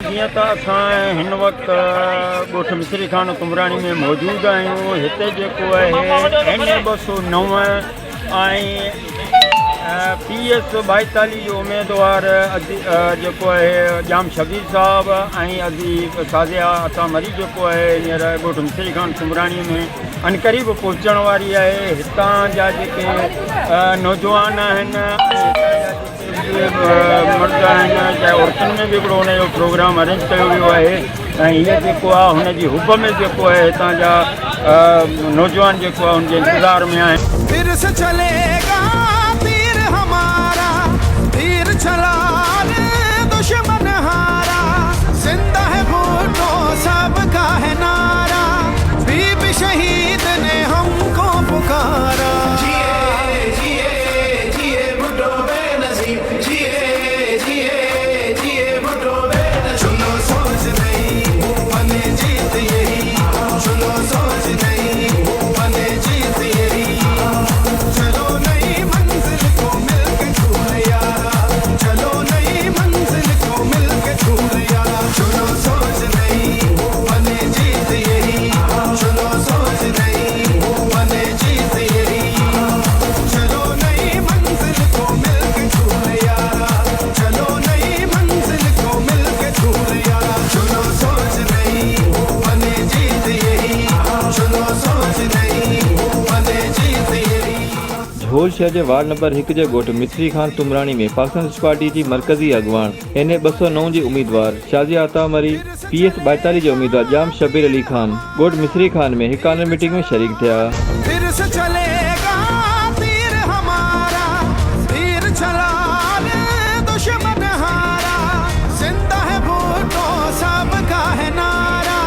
जीअं त असां हिन वक़्तु ॻोठ मिसरी खान तुमराणी में मौजूदु आहियूं। हिते जेको आहे NA-209 ऐं PS 42 जो उम्मीदवार जेको आहे जाम शबीर साहब ऐं अज़ीज़ साज़िया अता मरी जेको आहे हींअर ॻोठ मिसरी खान तुमराणी में अनक़रीब पहुचण वारी आहे। हितां जा जेके नौजवान आहिनि मर्द आहिनि चाहे औरतुनि में बि हिकिड़ो हुनजो प्रोग्राम अरेंज कयो वियो आहे ऐं हीअ जेको आहे हुनजी हुब में जेको आहे हितां जा नौजवान जेको आहे हुनजे इंतज़ार में आहिनि। फिर से चलेगा तीर हमारा, तीर चला दुश्मन हारा, जिंदा है भुट्टो सबका है नारा, बीबी शहीद ने हमको पुकारा। जिए जिए जिए भुट्टो बेनजीर, जिए जिए जिए भुट्टो बेनजीर। सुनो सोच नहीं बने जीत यही, सुनो सोच नहीं बने जीत यही। चलो नई मंजिल को मिलके छूर यारा, चलो नई मंजिल को मिलके छूर यारा। सुनो सोच नहीं बने जीत यही, सुनो सोच नहीं बने जीत यही। चलो नई मंजिल को मिलके छूर यारा, चलो नई मंजिल को मिलके छूर यारा। सुनो सोच नहीं बने जीत यही, सुनो सोच नहीं बने जीत यही। झोल शहर जे वार्ड नंबर 1 जे ॻोठ मिसरी खान तुमराणी में पाकिस्तान नेशनल पार्टी जी मरकज़ी अॻवान NA-209 जी उम्मीदवार शाज़िया अता मरी, PS 42 जे उम्मीदवार जाम शबीर अली खान ॻोठ मिसरी खान में हिक आनर मीटिंग में शरीक थिया। फिर से चलेगा तीर हमारा, तीर चला दुश्मन हारा, जिंदा है भुट्टो सबका है नारा,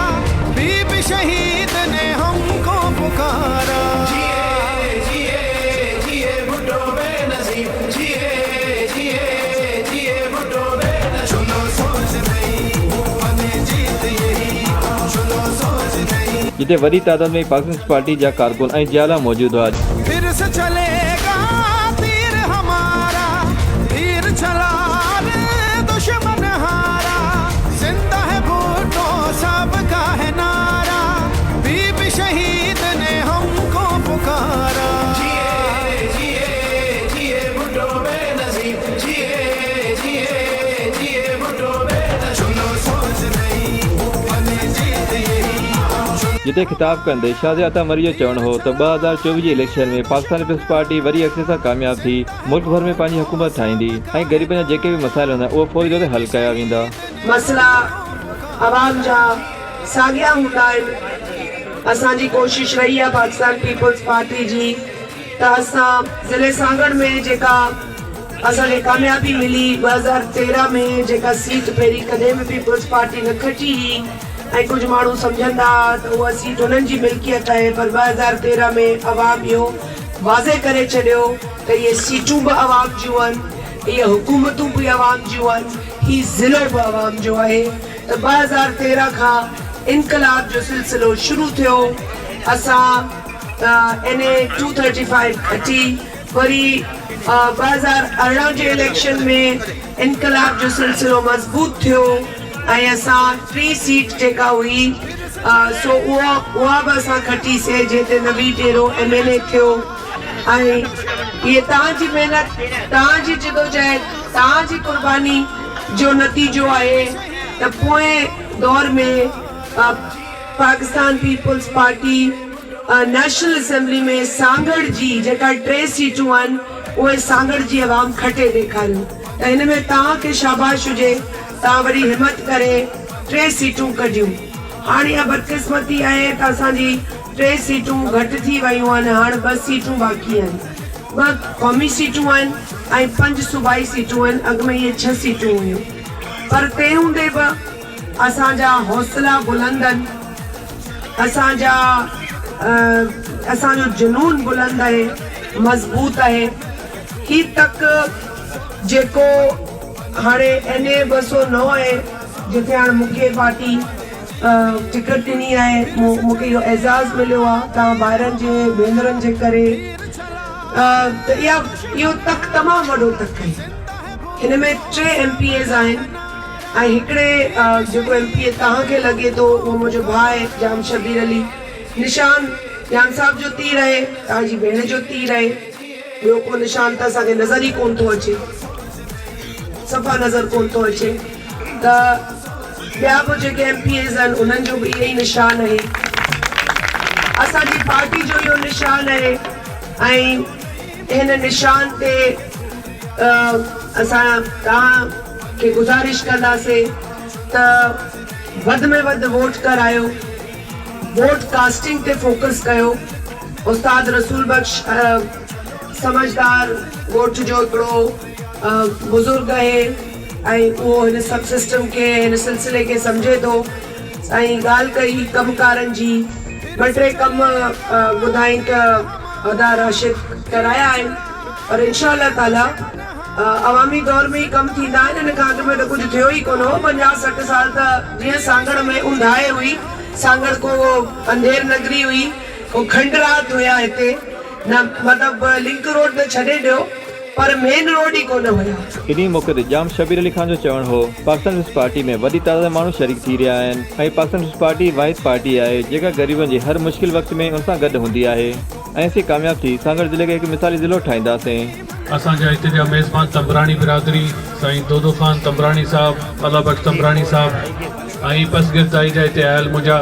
बीबी शहीद ने हमको पुकारा। जिए जिए जिए भुट्टो बेनजीर, जिए जिए जिए भुट्टो बेनजीर। सुनो सोच नहीं बने जीत यही, सुनो सोच नहीं। जिते वॾी तादाद में पाकिस्तान नेशनल पार्टी जा कारकुन ऐं जियाला मौजूद हुआ। फिर से चलेगा तीर हमारा, तीर चला दुश्मन हारा, जिंदा है भुट्टो सबका है नारा, बीबी शहीद ने हमको पुकारा। जिए जिए जिए भुट्टो बेनजीर, जिए जिए जिए भुट्टो बेनजीर। सुनो सोच नहीं बने जीत यही। जिते खिताब कंदे शाज़िया अता मरी जो चवणु हो त 2024 जी इलेक्शन में पाकिस्तान पीपल्स पार्टी वरी अक्सर सां कामयाब थी मुल्क भर में पंहिंजी हुकूमत ठाहींदी ऐं ग़रीबनि जा जेके बि मसाइल हूंदा उहे फौरी तौर ते हल कया वेंदा। मसला आवाम जा साॻिया हूंदा आहिनि। असांजी कोशिश रही आहे पाकिस्तान पीपल्स पार्टी जी त असां ज़िले सागड़ में जेका असांखे कामयाबी मिली 2013 में जेका सीट पहिरीं कॾहिं बि पीपल्स पार्टी न खटी हुई ऐं कुझु माण्हू सम्झंदा त उहा सीट हुननि जी मिल्कियत आहे, पर 2013 में अवाम इहो वाज़े करे छॾियो त इहे सीटूं बि अवाम जूं आहिनि, इहे हुकूमतूं बि अवाम जूं आहिनि, हीउ ज़िलो बि अवाम जो आहे। त 2013 खां इनकलाब जो सिलसिलो शुरू थियो। असां NA-235 खटी, वरी 2018 जे इलेक्शन में इनकलाब जो सिलसिलो मज़बूत थियो ऐं असां 3 सीट जेका हुई सो उहा बि असां खटीसीं, जंहिंते नवी टेरो MLA थियो। ऐं इहे तव्हांजी महिनत, तव्हांजी जिदोजहद, तव्हांजी कुर्बानी जो नतीजो आहे त पोएं दौर में Pakistan peoples party national assembly में सांगड़ जी जेका 3 सीटूं आहिनि उहे सांगड़ जी अवाम खटे ॾेखारियूं। त हिन में तव्हांखे शाबाश हुजे, तव्हां वरी हिमत करे 3 सीटूं कढियूं। हाणे इहा बदकिस्मती आहे त असांजी 3 सीटूं घटि थी वियूं आहिनि, हाणे 2 सीटूं बाक़ी आहिनि। 2 क़ौमी सीटूं आहिनि ऐं 5 सूबाई सीटूं आहिनि। अॻु में इहे 6 सीटूं हुयूं, पर तंहिं हूंदे बि असांजा हौसला बुलंद आहिनि, असांजो जुनून बुलंद आहे, मज़बूत आहे। ही तक जेको हाणे NA-209 आहे, जिते हाणे मूंखे पार्टी टिकट ॾिनी आहे, मूंखे इहो एज़ाज़ मिलियो आहे तव्हां ॿाहिरनि जे भेनरनि जे करे, त इहो तक तमामु वॾो तक आहे। हिन में 3 MPAs आहिनि ऐं हिकिड़े जेको MP तव्हांखे लॻे थो उहो मुंहिंजो भाउ आहे जाम शबीर अली। निशान जान साहब जो तीर आहे, तव्हांजी भेण जो तीर आहे, ॿियो को निशान त असांखे नज़र ई कोन थो अचे, सफ़ा नज़र कोन थो अचे। त ॿिया बि जेके MPs आहिनि उन्हनि जो बि इहो ई निशान आहे, असांजी पार्टी जो इहो निशान आहे। ऐं हिन निशान ते असां तव्हांखे गुज़ारिश कंदासीं त वधि में वधि वोट करायो, वोट कास्टिंग ते फोकस कयो। उस्ताद रसूल बख्श समझदार ॻोठ जो हिकिड़ो बुज़ुर्ग आहे ऐं उहो हिन सभु सिस्टम खे, हिन सिलसिले खे सम्झे थो। ऐं ॻाल्हि कई कमकारनि जी, ॿ टे कम ॿुधाई त अदा राशिद कराया आहिनि, पर इंशाअल्लाह ताला अवामी दौर में ई कम थींदा आहिनि। हिन खां अॻु में त कुझु थियो ई कोन हो। 50-60 साल त जीअं सांगड़ में ऊंधाए हुई, सांगड़ को अंधेर नगरी हुई, को खंडरात हुया हिते, न मतिलबु लिंक रोड त छॾे ॾियो पर मेन रोड ई कोन हुया। इन्ही मौक़े ते जाम शबीर अली खान जो चवणु हो पाकिस्तान पीपल्स पार्टी में वॾी तादाद में माण्हू शरीक थी रहिया आहिनि ऐं पाकिस्तान पीपल्स पार्टी वाहिद पार्टी आहे जेका ग़रीबनि जे हर मुश्किल वक़्त में उन सां गॾु हूंदी आहे ऐं असीं कामयाब थी सांगड़ ज़िले खे हिकु मिसाली ज़िलो ठाहींदासीं। असांजा हिते जा मेज़बान तंबराणी बिरादरी, साईं दोदो ख़ान तंबराणी साहब, अल्लाह बख्श तंबराणी साहब ऐं पसगिरदाई जा हिते आयल मुंहिंजा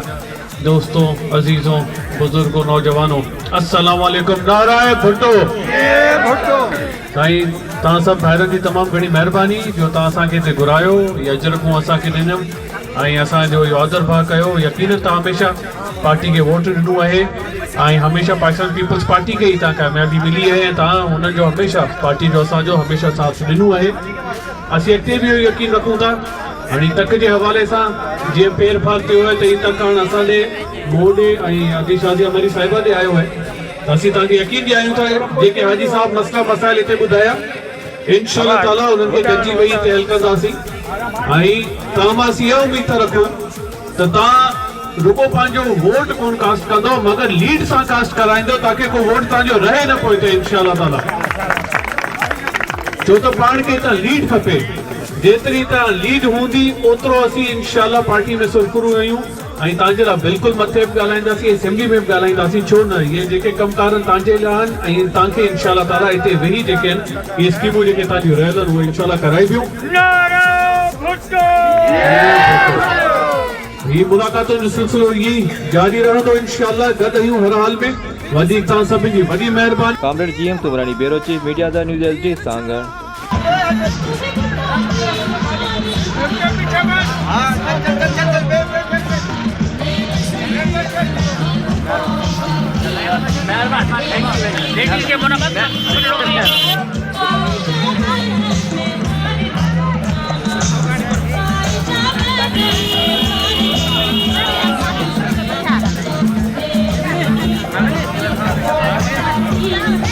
दोस्तों, अज़ीज़ों, बुज़ुर्गों, नौजवानों, अस्सलाम वालेकुम। नाराए भुट्टो। साईं तव्हां सभु भाइरनि जी तमामु घणी महिरबानी जो तव्हां असांखे हिते घुरायो, या अजरकूं असांखे ॾिनम ऐं असांजो इहो आदर भाउ कयो। यकीनन तव्हां हमेशह पार्टी खे वोट ॾिनो आहे ऐं हमेशह पाकिस्तान पीपल्स पार्टी खे ई तव्हां कामयाबी मिली आहे ऐं तव्हां हुननि जो हमेशह पार्टी जो असांजो हमेशह साथ ॾिनो आहे। असीं अॻिते बि इहो यकीन रखूं था। हाणे तक जे हवाले सां जीअं पेर फार थियो आहे त हीउ तक हाणे असांजे मोॾे ऐं आदि शादिया मरी साहिबा ते आयो आहे, त असीं तव्हांखे यकीन ॾियायूं था जेके हाजी साहब मसला मसाइल हिते ॿुधाया इंशाअल्लाह ताला उन्हनि खे गॾिजी वेही हिते हल कंदासीं। ऐं तव्हां मां असीं इहा उमेद था रखूं त तव्हां रुगो पंहिंजो वोट कोन कास्ट कंदो मगर लीड सां कास्ट कराईंदो ताकि को वोट तव्हांजो रहे न पोइ हिते इंशाअल्लाह ताला, छो त पाण खे त लीड खपे। जेतिरी तव्हां लीड हूंदी ओतिरो असीं इंशाअल्लाह पार्टी में सुरखुरू आहियूं ऐं तव्हांजे लाइ बिल्कुलु मथे बि ॻाल्हाईंदासीं, असेंबली में बि ॻाल्हाईंदासीं। छो न, इहे जेके कमकार आहिनि तव्हांजे लाइ आहिनि ऐं तव्हांखे इंशाअल्लाह ताला हिते वेही जेके आहिनि इहे स्कीमूं जेके तव्हांजियूं रहियल आहिनि उहे इंशाअल्लाह कराइबियूं। हीअ मुलाक़ातुनि जो सिलसिलो ईअं ई जारी रहंदो इंशाअल्लाह। गॾु आहियूं हर हाल में। वधीक तव्हां सभिनी जी वॾी महिरबानी। Comrade GM Tumrani, bureau chief media the news LG Sangar. Yeah.